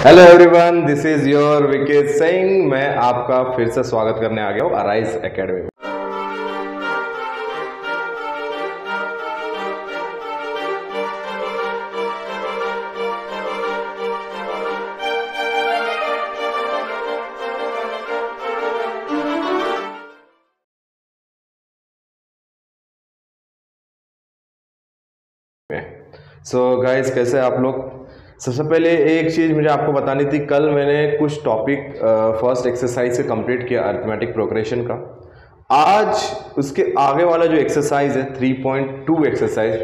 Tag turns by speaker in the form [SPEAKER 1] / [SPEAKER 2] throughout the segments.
[SPEAKER 1] Hello everyone, this is your wicket Singh. मैं आपका फिर से स्वागत करने आ गया हूँ अराइज एकेडमी में। सो गाइस, कैसे आप लोग? सबसे पहले एक चीज़ मुझे आपको बतानी थी। कल मैंने कुछ टॉपिक फर्स्ट एक्सरसाइज से कंप्लीट किया अरिथमेटिक प्रोग्रेशन का। आज उसके आगे वाला जो एक्सरसाइज है 3.2 एक्सरसाइज,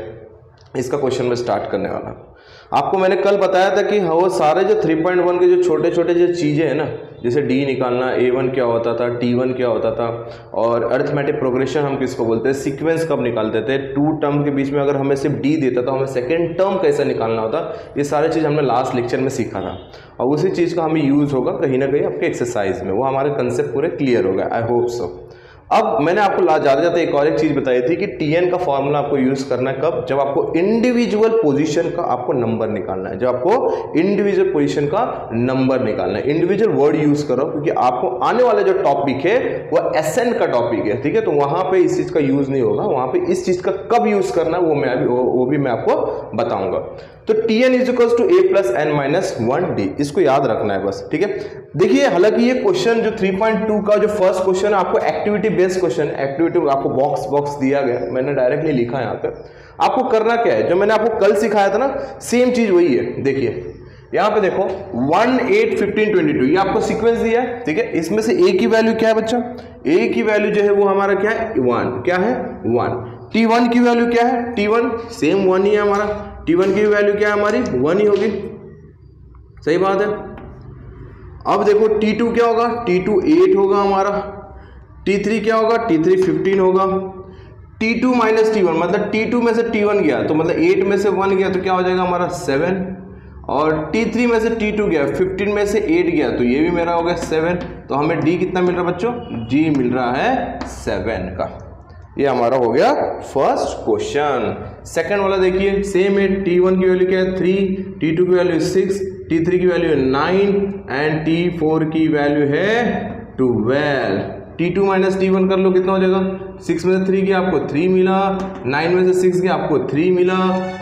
[SPEAKER 1] इसका क्वेश्चन मैं स्टार्ट करने वाला हूँ। आपको मैंने कल बताया था कि वो सारे जो 3.1 के जो छोटे छोटे जो चीज़ें हैं ना, जैसे डी निकालना, A1 क्या होता था, T1 क्या होता था, और अरिथमेटिक प्रोग्रेशन हम किसको बोलते हैं, सीक्वेंस कब निकालते थे, टू टर्म के बीच में अगर हमें सिर्फ डी देता तो हमें सेकेंड टर्म कैसे निकालना होता, ये सारी चीज़ हमने लास्ट लेक्चर में सीखा था। और उसी चीज़ का हमें यूज़ होगा कहीं ना कहीं आपके एक्सरसाइज में। वो हमारे कंसेप्ट पूरे क्लियर हो गए, आई होप सो। अब मैंने आपको जाते जाते एक और एक चीज़ बताई थी कि TN का फॉर्मूला आपको यूज़ करना है कब, जब आपको इंडिविजुअल पोजीशन का आपको नंबर निकालना है। जब आपको इंडिविजुअल पोजीशन का नंबर निकालना है, इंडिविजुअल वर्ड यूज़ करो, क्योंकि आपको आने वाला जो टॉपिक है वो एसेंट का टॉपिक है, ठीक है। तो वहाँ पे इस चीज़ का यूज़ नहीं होगा, वहाँ पे इस चीज़ का कब यूज़ करना है वो भी मैं आपको बताऊँगा। तो TN is equals to A plus N minus 1D, इसको याद रखना है बस, ठीक है। देखिए, हालांकि ये क्वेश्चन जो 3.2 का जो फर्स्ट क्वेश्चन है आपको एक्टिविटी बेस्ड क्वेश्चन, एक्टिविटी आपको बॉक्स दिया गया, मैंने डायरेक्टली लिखा है यहाँ पे। आपको करना क्या है, जो मैंने आपको कल सिखाया था ना, सेम चीज वही है। देखिए यहाँ पे देखो 1 8 15 22, ये आपको सीक्वेंस दिया है, ठीक है। इसमें से A की वैल्यू क्या है बच्चा, A की वैल्यू जो है वो हमारा क्या है, 1, क्या है 1। T1 की वैल्यू क्या है, T1 सेम 1 ही है हमारा। T1 की वैल्यू क्या है हमारी, 1 ही होगी, सही बात है। अब देखो T2 क्या होगा, T2 8 होगा हमारा। T3 क्या होगा, T3 15 होगा। T2 माइनस T1 मतलब T2 में से T1 गया तो मतलब 8 में से 1 गया तो क्या हो जाएगा हमारा 7। और T3 में से T2 गया, 15 में से 8 गया तो ये भी मेरा हो गया 7। तो हमें D कितना मिल रहा है बच्चों, D मिल रहा है 7 का। ये हमारा हो गया फर्स्ट क्वेश्चन। सेकंड वाला देखिए सेम है। T1 की वैल्यू क्या है 3, T2 की वैल्यू 6, T3 की वैल्यू 9 एंड T4 की वैल्यू है 12। T2 माइनस T1 कर लो, कितना हो जाएगा, 6 में से 3 गया आपको 3 मिला, 9 में से 6 गया आपको 3 मिला,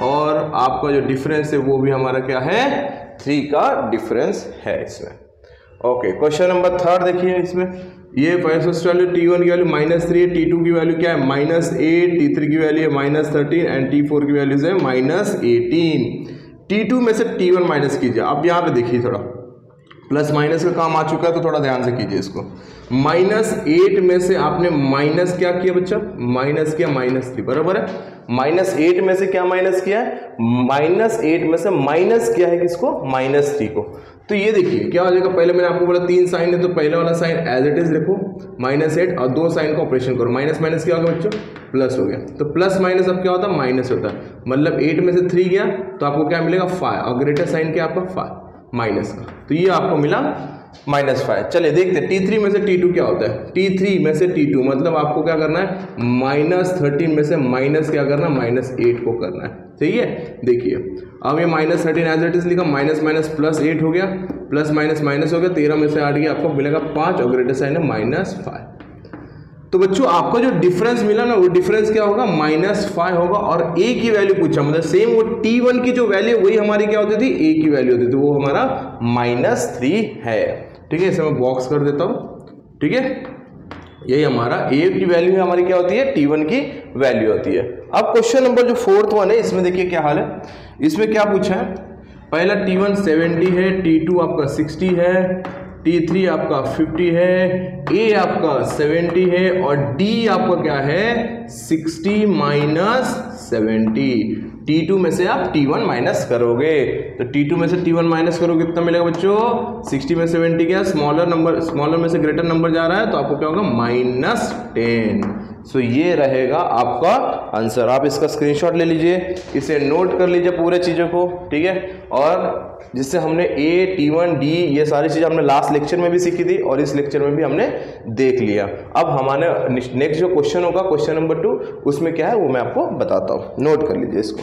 [SPEAKER 1] और आपका जो डिफरेंस है वो भी हमारा क्या है, 3 का डिफरेंस है इसमें। ओके, क्वेश्चन नंबर थर्ड देखिए। इसमें ये फर्स्ट वैल्यू T1 की वैल्यू -3 है, T2 की वैल्यू क्या है -8, T3 की वैल्यू है -13 एंड T4 की वैल्यू है -18। T2 में से T1 माइनस कीजिए। अब यहाँ पे देखिए थोड़ा प्लस माइनस का काम आ चुका है तो थोड़ा ध्यान से कीजिए इसको। -8 में से आपने माइनस क्या किया बच्चा, माइनस किया -3, बराबर है। -8 में से क्या माइनस किया है, -8 में से माइनस किया है किसको, -3 को। तो ये देखिए क्या हो जाएगा, पहले मैंने आपको बोला 3 साइन है तो पहले वाला साइन एज इट इज लिखो -8, और 2 साइन का ऑपरेशन करो, माइनस माइनस क्या होगा बच्चों, प्लस हो गया। तो प्लस माइनस अब क्या होता है, माइनस होता है। मतलब 8 में से 3 गया तो आपको क्या मिलेगा 5, और ग्रेटर साइन क्या आपका 5 माइनस का, तो ये आपको मिला -5। चलिए देखते हैं T3 में से T2 क्या होता है। T3 में से T2 मतलब आपको क्या करना है, -13 में से माइनस क्या करना है, -8 को करना है, सही है। देखिए अब ये -13 एज इट इज लिखा, माइनस माइनस प्लस 8 हो गया, प्लस माइनस माइनस हो गया, 13 में से 8 गया, आपको मिलेगा 5, और ग्रेटर साइन है -5। तो बच्चों आपका जो डिफरेंस मिला ना, वो डिफरेंस क्या होगा, -5 होगा। और A की वैल्यू पूछा, मतलब सेम वो T1 की जो वैल्यू वही हमारी क्या होती थी, A की वैल्यू होती थी, वो हमारा -3 है, ठीक है। इसे मैं बॉक्स कर देता हूँ, ठीक है। यही हमारा A की वैल्यू है, हमारी क्या होती है, T1 की वैल्यू होती है। अब क्वेश्चन नंबर जो फोर्थ वन है, इसमें देखिए क्या हाल है। इसमें क्या पूछा है, पहला T1 70 है, T2 आपका 60 है, T3 आपका 50 है, A आपका 70 है, और D आपका क्या है 60 माइनस 70। T2 में से आप T1 माइनस करोगे तो T2 में से T1 माइनस करोगे कितना मिलेगा बच्चों, 60 में 70 क्या, स्मॉलर में से ग्रेटर नंबर जा रहा है तो आपको क्या होगा -10। सो ये रहेगा आपका आंसर। आप इसका स्क्रीनशॉट ले लीजिए, इसे नोट कर लीजिए पूरे चीज़ों को, ठीक है। और जिससे हमने A, T1, D ये सारी चीज़ें हमने लास्ट लेक्चर में भी सीखी थी और इस लेक्चर में भी हमने देख लिया। अब हमारे नेक्स्ट जो क्वेश्चन होगा, क्वेश्चन नंबर 2, उसमें क्या है वो मैं आपको बताता हूँ, नोट कर लीजिए इसको।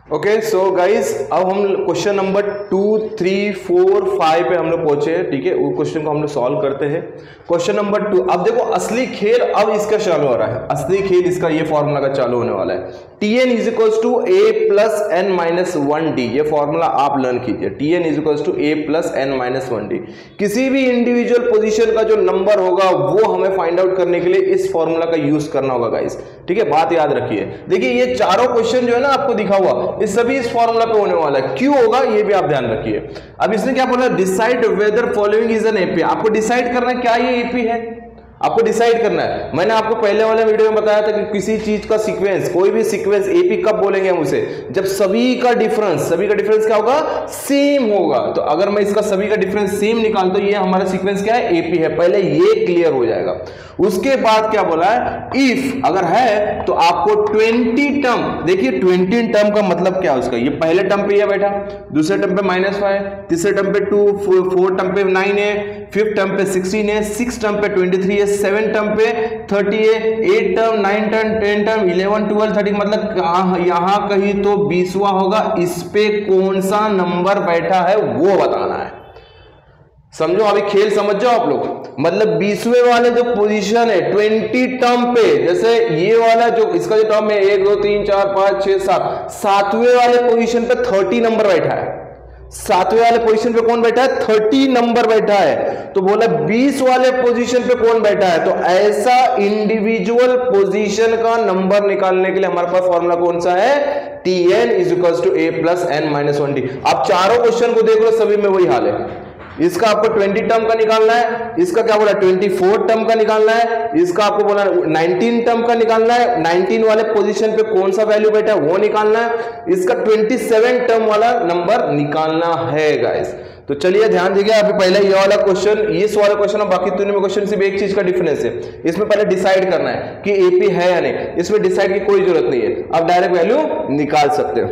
[SPEAKER 1] ओके सो गाइस, अब हम क्वेश्चन नंबर 2, 3, 4, 5 पे हम लोग पहुंचे हैं, ठीक है। वो क्वेश्चन को हम लोग सॉल्व करते हैं। क्वेश्चन नंबर 2, अब देखो असली खेल अब इसका चालू हो रहा है। असली खेल इसका ये फॉर्मूला का चालू होने वाला है। Tn is equals to a plus n minus 1d। ये फॉर्मूला आप लर्न कीजिए। Tn is equals to a plus n minus 1d। किसी भी इंडिविजुअल पोजीशन का जो नंबर होगा वो हमें फाइंड आउट करने के लिए इस फॉर्मूला का यूज करना होगा गाइस, ठीक है। बात याद रखिए। देखिए ये चारों क्वेश्चन जो है ना आपको दिखा हुआ, ये सभी इस फॉर्मूला पे होने वाला है। क्यों होगा ये भी आप ध्यान रखिए। अब इसने क्या बोला, decide whether following is an AP. आपको डिसाइड करना है क्या ये एपी है, आपको डिसाइड करना है। मैंने आपको पहले वाले वीडियो में बताया था कि किसी चीज का सीक्वेंस, कोई भी सीक्वेंस एपी कब बोलेंगे हम उसे, जब सभी का डिफरेंस क्या होगा, सेम होगा। तो अगर मैं इसका सभी का डिफरेंस सेम निकालता हूं, ये हमारा सीक्वेंस क्या है, एपी है। पहले ये क्लियर हो जाएगा। उसके बाद क्या बोला है, इफ अगर है तो आपको 20 टर्म, देखिए 20 टर्म का मतलब क्या है उसका, ये पहले टर्म पे ये बैठा, दूसरे टर्म पे -5, तीसरे टर्म पे 2, 4 टर्म पे 9 है, 5th टर्म पे 16 है, 6 टर्म पे 23 है, 7 टर्म पे 30 है, 8 टर्म, 9 टर्म, 10 टर्म, 11, 12, 13, मतलब यहां कहीं तो 20वां होगा। इस पे कौन सा नंबर बैठा है वो बताना है। समझो, अभी खेल समझ जाओ आप लोग। मतलब 20वें वाले जो पोजीशन है 20 टर्म पे, जैसे ये वाला जो इसका जो टर्म है 1 2 3 4 5 6 7, 7वें वाले पोजीशन पे 30 नंबर बैठा है। 7वें वाले पोजीशन पे कौन बैठा है, 30 नंबर बैठा है। तो बोला 20 वाले पोजीशन पे कौन बैठा है, तो ऐसा इंडिविजुअल पोजीशन का नंबर निकालने के लिए हमारे पास फॉर्मूला कौन सा है, Tn is equals to a plus n minus 1d। आप चारों क्वेश्चन को देख लो, सभी में वही हाल है। इसका आपको 20 टर्म का निकालना है, इसका क्या बोला 24 टर्म का निकालना है, इसका आपको बोला 19 टर्म का निकालना है, 19 वाले पोजीशन पे कौन सा वैल्यू बैठा है वो निकालना है, इसका 27 टर्म वाला नंबर निकालना है गाइस। तो चलिए ध्यान दीजिए। अभी पहले ये वाला क्वेश्चन, ये वाला क्वेश्चन और बाकी तीनों में क्वेश्चन सिर्फ एक चीज का डिफरेंस है। इसमें पहले डिसाइड करना है कि एपी है या नहीं, इसमें डिसाइड की कोई जरूरत नहीं है, आप डायरेक्ट वैल्यू निकाल सकते हो।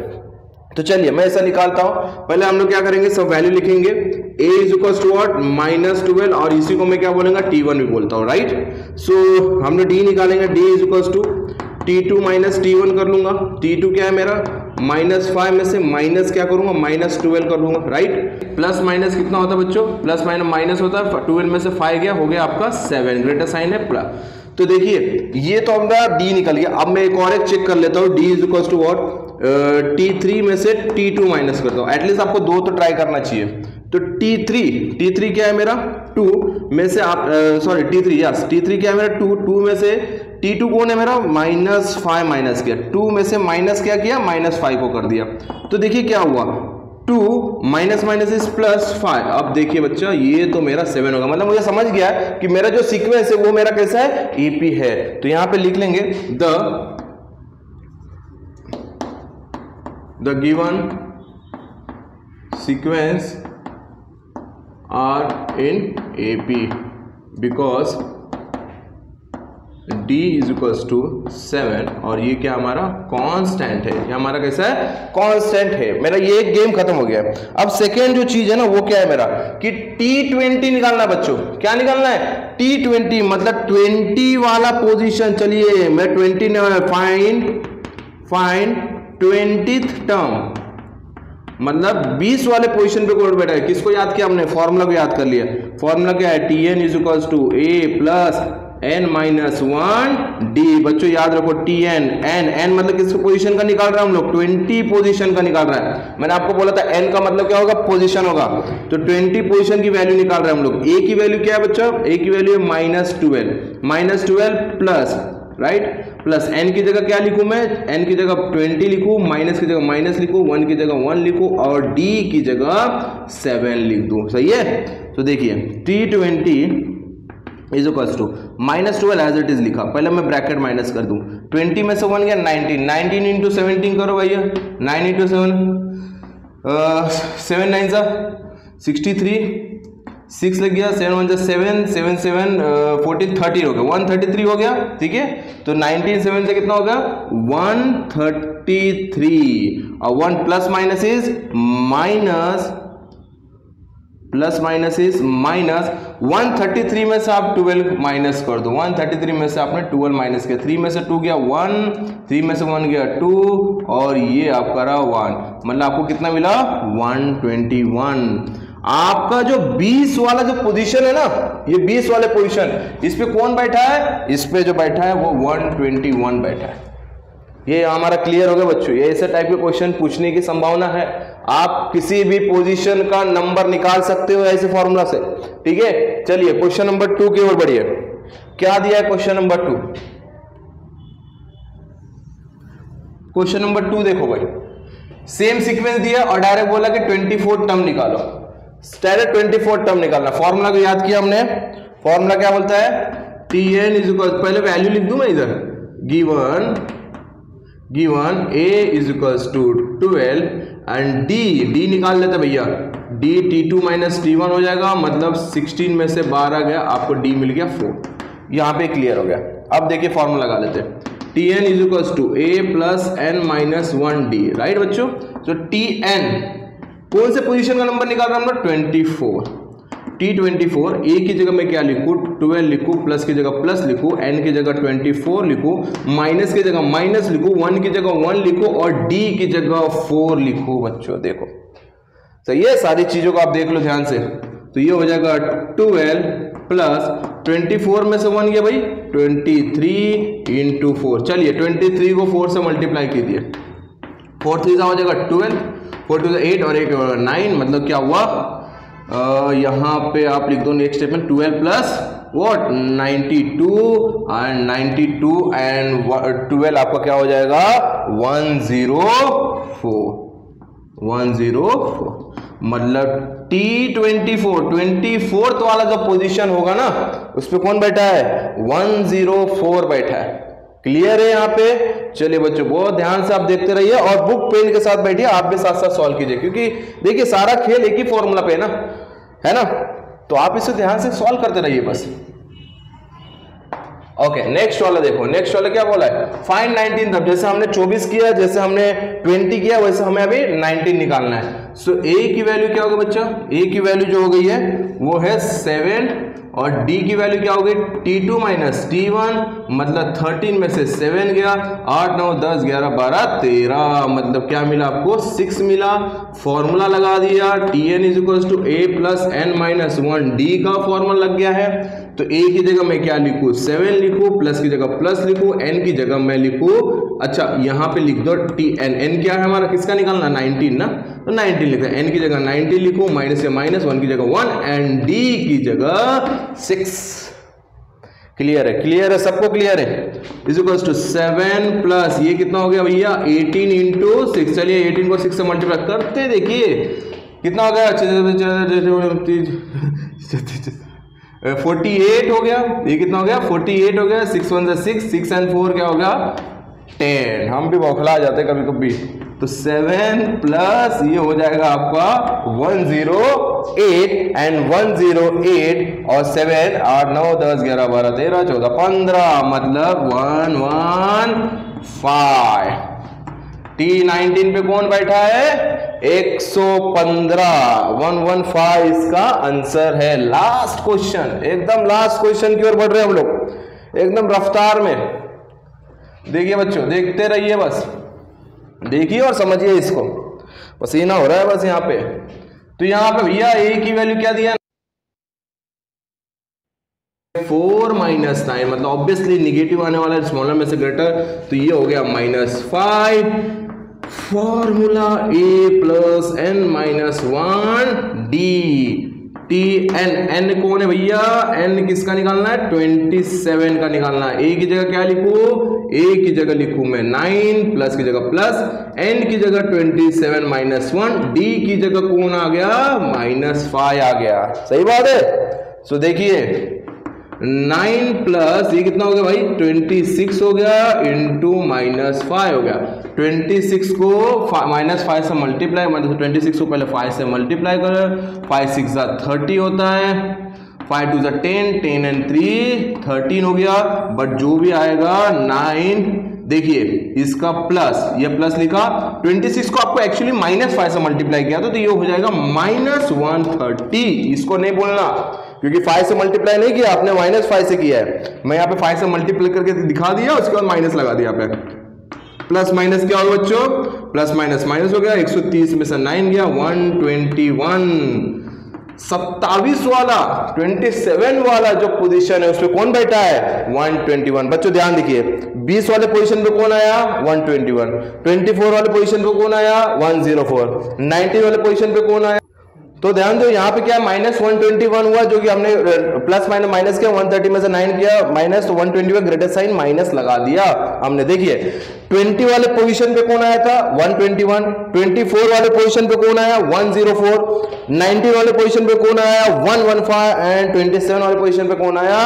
[SPEAKER 1] तो चलिए मैं ऐसा निकालता हूं। पहले हम लोग क्या करेंगे, सब वैल्यू लिखेंगे। a is equal to what, -12, और इसी को मैं क्या बोलूंगा, t1 भी बोलता हूं, राइट। सो हम लोग d निकालेंगे, d is equal to t2 minus t1 कर लूंगा। t2 क्या है मेरा, -5 में से माइनस क्या करूंगा, -12 कर लूंगा, राइट। प्लस माइनस कितना होता है बच्चों, प्लस माइनस होता है, 12 में से 5 गया, हो गया आपका 7, ग्रेटर साइन है प्लस। तो देखिए ये तो हमारा d निकल गया। अब मैं एक और चेक कर लेता हूँ, d is equal to what, t3 में से t2 माइनस करता हूँ। एटलीस्ट आपको 2 तो ट्राई करना चाहिए। तो t3 क्या है मेरा, 2 में से आप सॉरी t3, यस t3 क्या है मेरा, 2 में से t2 कौन है मेरा, -5 माइनस किया, 2 में से माइनस क्या किया, -5 को कर दिया। तो देखिए क्या हुआ, 2 माइनस माइनस इज +5। अब देखिए बच्चा ये तो मेरा 7 होगा। मतलब मुझे समझ गया कि मेरा जो सीक्वेंस है वो मेरा कैसा है, एपी है। तो यहां पे लिख लेंगे the given sequence are in AP because d is equals to 7, और ये क्या हमारा कांस्टेंट है, ये हमारा कैसा है, कांस्टेंट है। मेरा ये एक गेम खत्म हो गया है। अब सेकेंड जो चीज है ना वो क्या है मेरा, कि t20 निकालना है बच्चों। क्या निकालना है, t20, मतलब 20 वाला पोजीशन। चलिए मैं 20 फाइंड 20th टर्म, मतलब 20 वाले पोजीशन पे कौन बैठा है, किसको याद किया हमने, फॉर्मूला को याद कर लिया। फॉर्मूला क्या है, Tn is equals to a plus n minus 1d। बच्चों याद रखो Tn, n मतलब किस पोजीशन का निकाल रहा है हम लोग, 20 पोजीशन का निकाल रहा है। मैंने आपको बोला था n का मतलब क्या होगा, पोजीशन होगा। तो 20 पोजीशन की वैल्यू निकाल रहे हैं हम लोग। a की वैल्यू क्या है बच्चा, a की वैल्यू है -12 प्लस, राइट, प्लस n की जगह क्या लिखूं मैं, n की जगह 20 लिखूं, माइनस की जगह माइनस लिखूं, 1 की जगह 1 लिखूं, और d की जगह 7 लिख दूं। सही है। तो देखिए t20 is equals to -12 as it is लिखा, पहले मैं ब्रैकेट माइनस कर दूं। 20 में से 1 गया 19 इंटू 17 करो भैया, 9 इंटू 7 9 सा 63, 6 लग गया, 7 1 7 7 7 14 30 हो गया, 133 हो गया। ठीक है, तो 19 7 से कितना हो गया, 133, और 1 plus minus is plus minus is minus, 133 में से आप 12 माइनस कर दो, 133 में से आपने 12 माइनस किया, 3 में से 2 गया 1, 3 में से 1 गया 2 और ये आपका रहा 1, मतलब आपको कितना मिला 121। आपका जो 20 वाला जो पोजीशन है ना, ये 20 वाले पोजीशन, इस पे कौन बैठा है, इस पे जो बैठा है वो 121 बैठा है। ये हमारा क्लियर हो गया बच्चों। ये ऐसे टाइप के क्वेश्चन पूछने की संभावना है, आप किसी भी पोजीशन का नंबर निकाल सकते हो ऐसे फॉर्मूला से, ठीक है। चलिए क्वेश्चन नंबर 2 की ओर बढ़िए। क्या दिया है क्वेश्चन नंबर 2? क्वेश्चन नंबर 2 देखो भाई, सेम सीक्वेंस दिया और डायरेक्ट बोला कि 24 टर्म निकालो, डायरेक्ट 24 टर्म निकालना। फॉर्मूला को याद किया हमने, फॉर्मूला क्या बोलता है, Tn इज इक्वल, पहले वैल्यू लिख दूं मैं इधर, given a is equal to 12 and d निकाल लेते भैया, d t2 माइनस t1 हो जाएगा, मतलब 16 में से 12 गया, आपको d मिल गया 4। यहाँ पे क्लियर हो गया। अब देखिए फॉर्मूला लगा लेते हैं, Tn is equal to a plus n minus 1d, right बच्चों। तो Tn कौन से पोजीशन का नंबर निकाल रहा हूं, 24, T24, a की जगह मैं क्या लिखूं, 12 लिखूं, प्लस की जगह प्लस लिखूं, n की जगह 24 लिखूं, माइनस की जगह माइनस लिखूं, 1 की जगह 1 लिखूं और d की जगह 4 लिखूं। बच्चों देखो सही है, सारी चीजों को आप देख लो ध्यान से। तो ये हो जाएगा 12 प्लस 24 में से 1 गया भाई 23 इंटू 4। चलिए 23 को 4 से मल्टीप्लाई कीजिए, 4 3 हो जाएगा 12, 4 2 8 और 1 9, मतलब क्या हुआ, यहाँ पे आप लिख दो नेक्स्ट स्टेप में 12 प्लस व्हाट 92 एंड 12 आपका क्या हो जाएगा 104, मतलब T24 वाला जो पोजीशन होगा ना, उस पे कौन बैठा है, 104 बैठा है। क्लियर है यहाँ पे। चलिए बच्चों बहुत ध्यान से आप देखते रहिए और बुक पेन के साथ बैठिए, आप भी साथ साथ सॉल्व कीजिए, क्योंकि देखिए सारा खेल एक ही फॉर्मूला पे है ना, तो आप इसे ध्यान से सॉल्व करते रहिए बस। ओके नेक्स्ट वाला देखो, नेक्स्ट वाला क्या बोला है, फाइंड 19 तब, जैसे हमने 24 किया, जैसे हमने 20 किया, वैसे हमें अभी 19 निकालना है। सो a की वैल्यू क्या होगी बच्चा, a की वैल्यू जो हो गई है वो है 7 और d की वैल्यू क्या हो गई t2 माइनस t1, मतलब 13 में से 7 गया, 8 9 10 11 12 13, मतलब क्या मिला आपको 6 मिला। फॉर्मूला लगा दिया, Tn is equal to a plus n minus 1 d का फॉर्मूला लग गया है। तो a की जगह मैं क्या लिखूं 7 लिखूं, प्लस की जगह प्लस लिखूं, n की जगह मैं लिखूं, अच्छा यहाँ पे लिख दो Tn, n क्या है हमारा किसका निकालना 19 ना, तो 19 लिखते हैं, n की जगह 19 लिखो, माइनस से माइनस, 1 की जगह 1 एंड d की जगह 6। क्लियर है सबको, क्लियर है। इज इक्वल टू 7 प्लस ये कितना हो गया भैया 18 इंटू 6, चलिए 18 को 6 से मल्टीप्लाई करते, देखिए कितना हो गया 48 हो गया, ये कितना हो गया 48 हो गया, 6 1 6, 6 एंड 4 क्या हो गया 10। हम भी बौखला जाते कभी कभी। तो 7 प्लस ये हो जाएगा आपका 108 एंड 108 और 7 8 9 10 11 12 13 14 15, मतलब 115। T19 पे कौन बैठा है 115, 115 इसका आंसर है। लास्ट क्वेश्चन, एकदम लास्ट क्वेश्चन की ओर बढ़ रहे हैं हम लोग एकदम रफ्तार में। देखिए बच्चों देखते रहिए, बस देखिए और समझिए इसको, पसीना हो रहा है बस यहाँ पे। तो यहाँ पे भैया a की वैल्यू क्या दिया 4 माइनस 9, मतलब ऑब्वियसली निगेटिव आने वाला है स्मॉलर में से ग्रेटर, तो ये हो गया -5। Formula a plus n minus 1 d n कौन है भैया, n किसका निकालना है 27 का निकालना है। a की जगह क्या लिखूं, a की जगह लिखूं मैं 9, प्लस की जगह प्लस, n की जगह 27 माइनस 1, d की जगह कौन आ गया -5 आ गया। सही बात है। सो देखिए 9 प्लस ये कितना हो गया भाई 26 हो गया इंटू -5 हो गया। 26 को -5 से मल्टीप्लाई, मतलब 26 को पहले 5 से मल्टीप्लाई करें, 5 6 30 होता है, 5 2 10, 10 एंड 3 13 हो गया। बट जो भी आएगा 9 देखिए इसका प्लस, ये प्लस लिखा, 26 को आपको एक्चुअली -5 से मल्टीप्लाई किया तो ये हो जाएगा -130। इसको नहीं बोलना क्योंकि 5 से मल्टीप्लाई नहीं किया आपने, -5 से किया है। मैं यहाँ पे 5 से मल्टीप्लाई करके दिखा दिया, उसके बाद माइनस लगा दिया पे। प्लस माइनस क्या होगा बच्चों, प्लस माइनस माइनस हो गया, 130 में से 9 गया, 121। 27 वाला 27 वाला जो पोजीशन है उसमें कौन बैठा है, 121। बच्चों ध्यान देखिए, 20 वाले पोजीशन पे कौन आया, 121। 24 वाले पोजीशन पे कौन आया, 104। 19 वाले पोजीशन पे कौन आया, तो ध्यान दो यहाँ पे क्या -121 हुआ, जो कि हमने प्लस माइनस किया, 130 में से 9 किया, माइनस, तो 121 ग्रेटर साइन माइनस लगा दिया हमने। देखिए 20 वाले पोजीशन पे कौन आया था, 121। 24 वाले पोजीशन पे कौन आया, 104। 19 वाले पोजीशन पे कौन आया, 115 एंड 27 वाले पोजीशन पे कौन आया,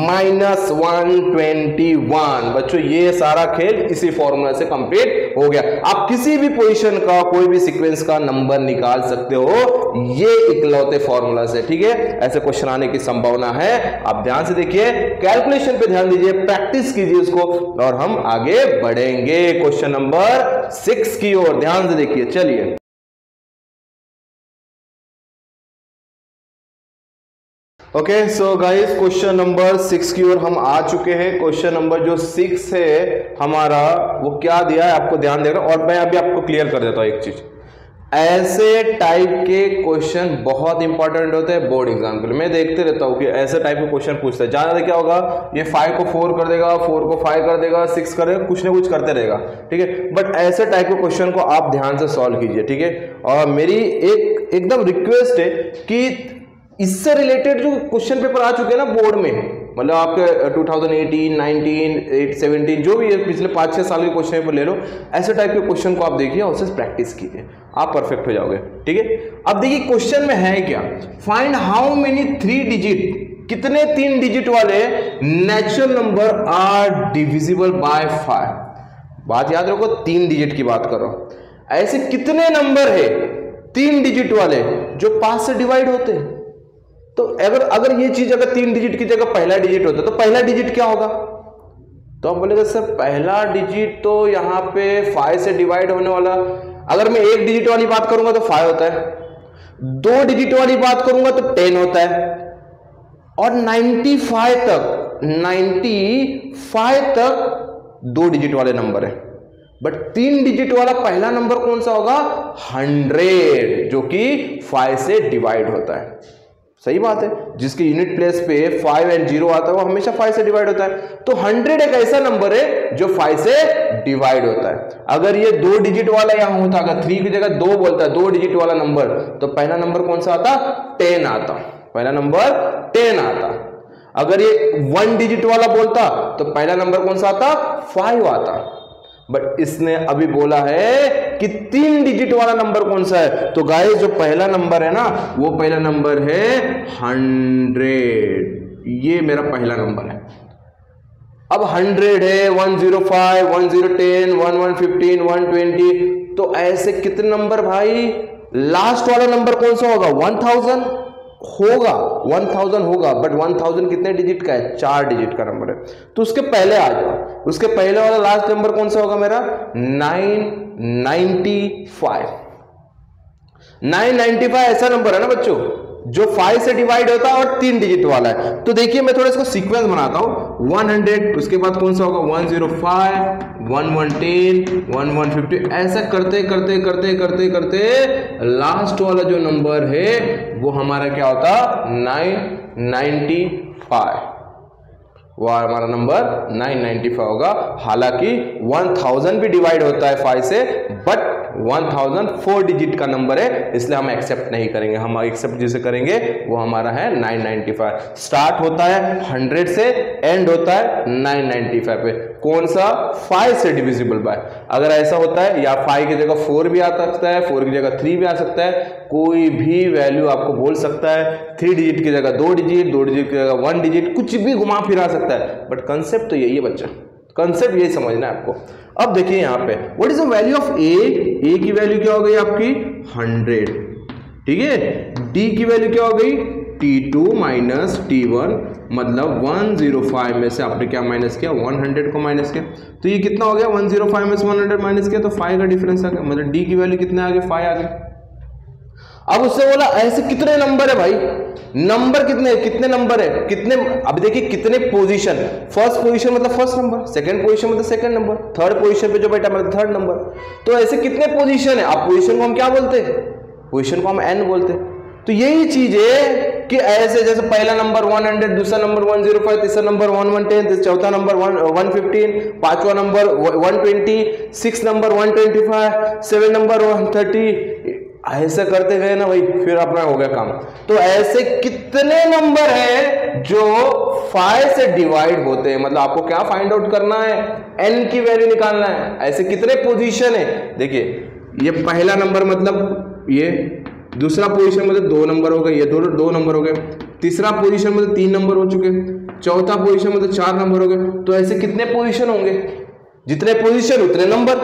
[SPEAKER 1] -121। बच्चों ये सारा खेल इसी फॉर्मूला से कंप्लीट हो गया। आप किसी भी पोजीशन का, कोई भी सीक्वेंस का नंबर निकाल सकते हो ये इकलौते फॉर्मूला से, ठीक है। ऐसे क्वेश्चन आने की संभावना है, आप ध्यान से देखिए, कैलकुलेशन पे ध्यान दीजिए, प्रैक्टिस कीजिए उसको और हम आगे बढ़ेंगे क्वेश्चन नंबर 6 की ओर। ध्यान से देखिए, चलिए okay. So guys question number 6 की ओर हम आ चुके हैं। क्वेश्चन नंबर जो 6 है हमारा, वो क्या दिया है आपको ध्यान देना, और मैं अभी आपको क्लियर कर देता हूं एक चीज। ऐसे टाइप के क्वेश्चन बहुत इंपॉर्टेंट होते हैं बोर्ड एग्जाम के लिए। मैं देखते रहता हूँ कि ऐसे टाइप के क्वेश्चन पूछते हैं। ज्यादा क्या होगा, ये 5 को 4 कर देगा, 4 को 5 कर देगा, 6 कर देगा, कुछ ना कुछ करते रहेगा, ठीक है। बट ऐसे टाइप के क्वेश्चन को आप ध्यान से सॉल्व कीजिए, ठीक है। और मेरी एकदम रिक्वेस्ट है कि इससे रिलेटेड जो क्वेश्चन पेपर आ चुके हैं ना बोर्ड में, मतलब आपके 2018, 19, 17 जो भी है, पिछले 5-6 साल के क्वेश्चन पेपर ले लो, ऐसे टाइप के क्वेश्चन को आप देखिए और उससे प्रैक्टिस कीजिए, आप परफेक्ट हो जाओगे, ठीक है। अब देखिए क्वेश्चन में है क्या, फाइंड हाउ मेनी 3 डिजिट, कितने 3 डिजिट वाले natural number are divisible by 5। बात याद रखो, 3 डिजिट की बात कर रहा हूं। ऐसे कितने नंबर है 3 डिजिट वाले जो 5 से डिवाइड होते हैं। तो अगर ये चीज अगर 3 डिजिट की जगह पहला डिजिट होता तो पहला डिजिट क्या होगा, तो आप बोलेगा सर पहला डिजिट तो यहाँ पे 5 से डिवाइड होने वाला, अगर मैं 1 डिजिट वाली बात करूंगा तो 5 होता है, 2 डिजिट वाली बात करूंगा तो 10 होता है, और 95 तक 2 डिजिट वाले नंबर है। बट 3 डिजिट वाला पहला नंबर कौन सा होगा, 100, जो कि 5 से डिवाइड होता है। सही बात है, जिसके यूनिट प्लेस पे 5 एंड 0 आता है वो हमेशा 5 से डिवाइड होता है। तो 100 एक ऐसा नंबर है जो 5 से डिवाइड होता है। अगर ये 2 डिजिट वाला यहां होता, अगर 3 की जगह 2 बोलता है, 2 डिजिट वाला नंबर, तो पहला नंबर कौन सा आता, 10 आता, पहला नंबर 10 आता। अगर ये 1 डिजिट वाला बोलता तो पहला नंबर कौन सा आता, 5 आता। बट इसने अभी बोला है कि 3 डिजिट वाला नंबर कौन सा है, तो गाइस जो पहला नंबर है ना, वो पहला नंबर है 100। ये मेरा पहला नंबर है। अब 100 है, 105, 1010, 1115, 120, तो ऐसे कितने नंबर भाई, लास्ट वाला नंबर कौन सा होगा, 1000 होगा, 1000 होगा। बट 1000 कितने डिजिट का है, 4 डिजिट का नंबर है। तो उसके पहले आ जाओ, उसके पहले वाला लास्ट नंबर कौन सा होगा मेरा, 995। 995 ऐसा नंबर है ना बच्चों जो 5 से डिवाइड होता है और 3 डिजिट वाला है। तो देखिए मैं थोड़ा इसको सीक्वेंस बनाता हूं, 100, उसके बाद कौन सा होगा, 105, 1110, 1150, ऐसा करते करते करते करते करते लास्ट वाला जो नंबर है वो हमारा क्या होता, 995, वो हमारा नंबर 995 होगा। हालांकि 1000 भी डिवाइड होता है 5 से, बट 1000 4 डिजिट का नंबर है, इसलिए हम एक्सेप्ट नहीं करेंगे। हम एक्सेप्ट जिसे करेंगे वो हमारा है 995। स्टार्ट होता है 100 से, एंड होता है 995 पे। कौन सा, 5 से डिविजिबल बाय। अगर ऐसा होता है, या 5 की जगह 4 भी आ सकता है, 4 की जगह 3 भी आ सकता है, कोई भी वैल्यू आपको बोल सकता है। 3 डिजिट की जगह 2 डिजिट, 2 डिजिट की जगह 1 डिजिट, कुछ भी घुमा फिरा सकता है। बट कंसेप्ट तो यही है बच्चा, कंसेप्ट यही समझना है आपको। अब देखिए यहाँ पे what is the value of A की वैल्यू क्या हो गई आपकी 100, ठीक है। डी की वैल्यू क्या हो गई T2 माइनस T1 मतलब 105 में से आपने क्या माइनस किया, 100 को माइनस किया, तो ये कितना हो गया, 105 में से 100 माइनस किया तो 5 का डिफरेंस आ गया, मतलब D की वैल्यू कितने आ गए, 5 आ गए। अब उससे बोला ऐसे कितने नंबर है भाई, नंबर कितने नंबर है, कितने, अब देखिए कितने पोजीशन, फर्स्ट पोजीशन मतलब फर्स्ट नंबर, सेकंड पोजीशन मतलब सेकंड नंबर, थर्ड पोजीशन पे जो बैठा मतलब थर्ड नंबर, तो ऐसे कितने पोजीशन है। अब पोजीशन को हम क्या बोलते हैं, पोजीशन को हम n बोलते हैं। तो यही चीज है कि ऐसे जैसे पहला नंबर 100, दूसरा नंबर 105, तीसरा नंबर 110, चौथा नंबर 115, पांचवा number 120, six number 125, seven number 130, ऐसे करते गए ना भाई, फिर अपना हो गया काम। तो ऐसे कितने नंबर है जो 5 से डिवाइड होते हैं, मतलब आपको क्या फाइंड आउट करना है, n की वैल्यू निकालना है। ऐसे कितने पोजीशन है, देखिए ये पहला नंबर मतलब ये, दूसरा पोजीशन मतलब 2 नंबर हो गए, ये दो नंबर हो गए, तीसरा पोजीशन मतलब 3 नंबर हो चुके, चौथा पोजीशन मतलब 4 नंबर हो गए। तो ऐसे कितने पोजीशन होंगे, जितने पोजीशन उतने नंबर।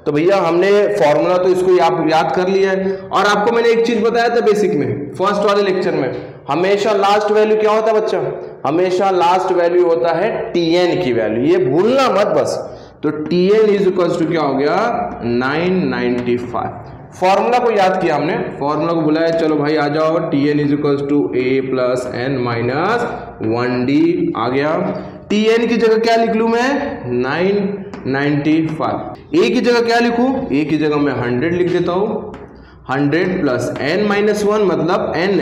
[SPEAKER 1] तो भैया हमने फॉर्मूला तो इसको याद कर लिया है। और आपको मैंने एक चीज बताया था बेसिक में, फर्स्ट वाले लेक्चर में, हमेशा लास्ट वैल्यू क्या होता है बच्चा, हमेशा लास्ट वैल्यू होता है Tn की वैल्यू, ये भूलना मत बस। तो Tn इज इक्वल टू क्या हो गया, 995। फॉर्मूला को याद किया हमने, फॉर्मूला को बुलाया, चलो भाई आ जाओ, Tn is equal to a plus n minus 1d आ गया। Tn की जगह क्या लिख लूं मैं, 995। a की जगह क्या लिखूं, a की जगह मैं 100 लिख देता हूं, 100 प्लस n माइनस 1 मतलब n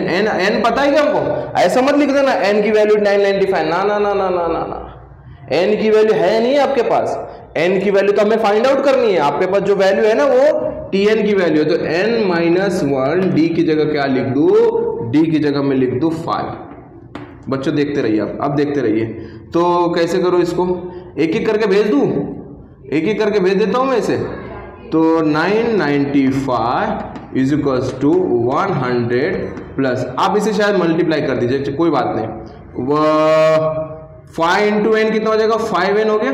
[SPEAKER 1] पता है क्या हमको, ऐसा मत लिख देना n की वैल्यू 995, ना ना ना ना ना ना ना, n की वैल्यू है नहीं आपके पास, n की वैल्यू तो हमें फाइंड आउट करनी है। आपके पास जो वैल्यू है ना वो Tn की वैल्यू है, तो n माइनस 1, d की जगह क्या लिख दू, d की जगह में लिख दू 5। बच्चों देखते रहिए, अब देखते रहिए। तो कैसे करो इसको, एक एक करके भेज दूं, एक एक करके भेज देता हूं मैं इसे। तो 995 इज इक्वल टू 100 प्लस, आप इसे शायद मल्टीप्लाई कर दीजिए, कोई बात नहीं, वह 5 इंटू एन कितना हो जाएगा, 5n हो गया,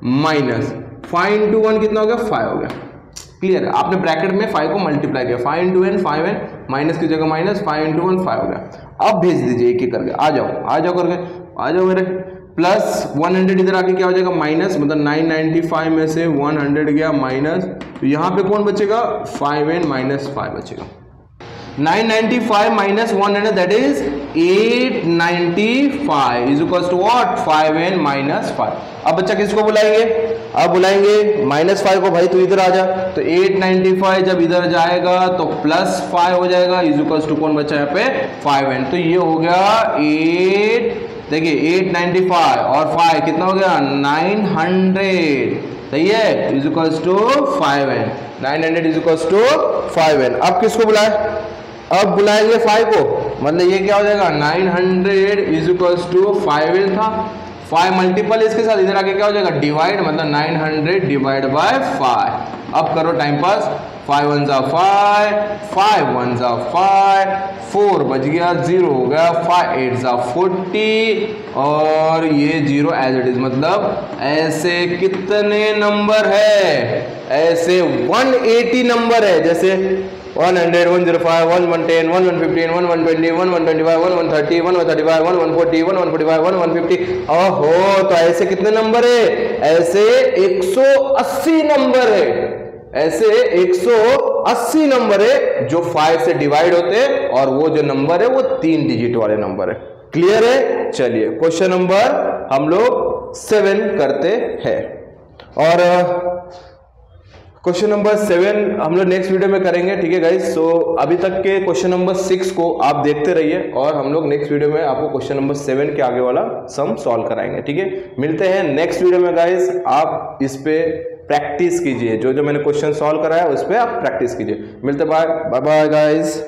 [SPEAKER 1] माइनस 5 इंटू 1 कितना हो गया, 5 हो गया। क्लियर है, आपने ब्रैकेट में 5 को मल्टीप्लाई किया, 5 इंटू एन 5n, माइनस की जगह माइनस, 5 इंटू 1 5 हो गया। अब भेज दीजिए एक एक करके, आ जाओ करके, आ जाओ मेरे, प्लस 100 इधर आके क्या हो जाएगा, माइनस, मतलब 995 में से 100 गया माइनस, तो यहाँ पे कौन बचेगा, 5n माइनस 5 बचेगा। 995 minus 100 that is 895 is equal to what, 5n minus 5। अब बच्चा किसको बुलाएंगे, अब बुलाएंगे माइनस 5 को, भाई तू इधर आ जा, तो 895 जब इधर जाएगा तो प्लस 5 हो जाएगा, इज इक्वल टू कौन बचा यहाँ पे, 5n। तो ये हो गया 8, देखिए 895 और 5 कितना हो गया, 900, सही है, is equal to 5n, 900 is equal to 5n। अब किसको बुलाए, अब बुलाएंगे 5 को, मतलब ये क्या हो जाएगा, 900 इज इक्वल टू 5n था, 5 मल्टीपल इसके साथ इधर आके क्या हो जाएगा, डिवाइड, मतलब 900 डिवाइड बाय 5। अब करो टाइम पास, 5 1 जा 5, 5 1 जा 5, 4 बच गया, 0 हो गया, 5 8 जा 40 और ये 0 एज इट इज। मतलब ऐसे कितने नंबर है, ऐसे 180 नंबर है, जैसे 100 105 1110 1115 1120 1125 1130 1135 1140 1145 1150। ओहो, तो ऐसे कितने नंबर है, ऐसे 180 नंबर है, ऐसे 180 नंबर है जो 5 से डिवाइड होते हैं, और वो जो नंबर है वो 3 डिजिट वाले नंबर है। क्लियर है, चलिए क्वेश्चन नंबर हम लोग 7 करते हैं, और क्वेश्चन नंबर 7 हम लोग नेक्स्ट वीडियो में करेंगे, ठीक है गाइस। सो अभी तक के क्वेश्चन नंबर 6 को आप देखते रहिए, और हम लोग नेक्स्ट वीडियो में आपको क्वेश्चन नंबर 7 के आगे वाला सम सॉल्व कराएंगे, ठीक है। मिलते हैं नेक्स्ट वीडियो में गाइस, आप इस पे प्रैक्टिस कीजिए, जो मैंने क्वेश्चन सॉल्व कराया उस पर आप प्रैक्टिस कीजिए। मिलते बाय बाय गाइस।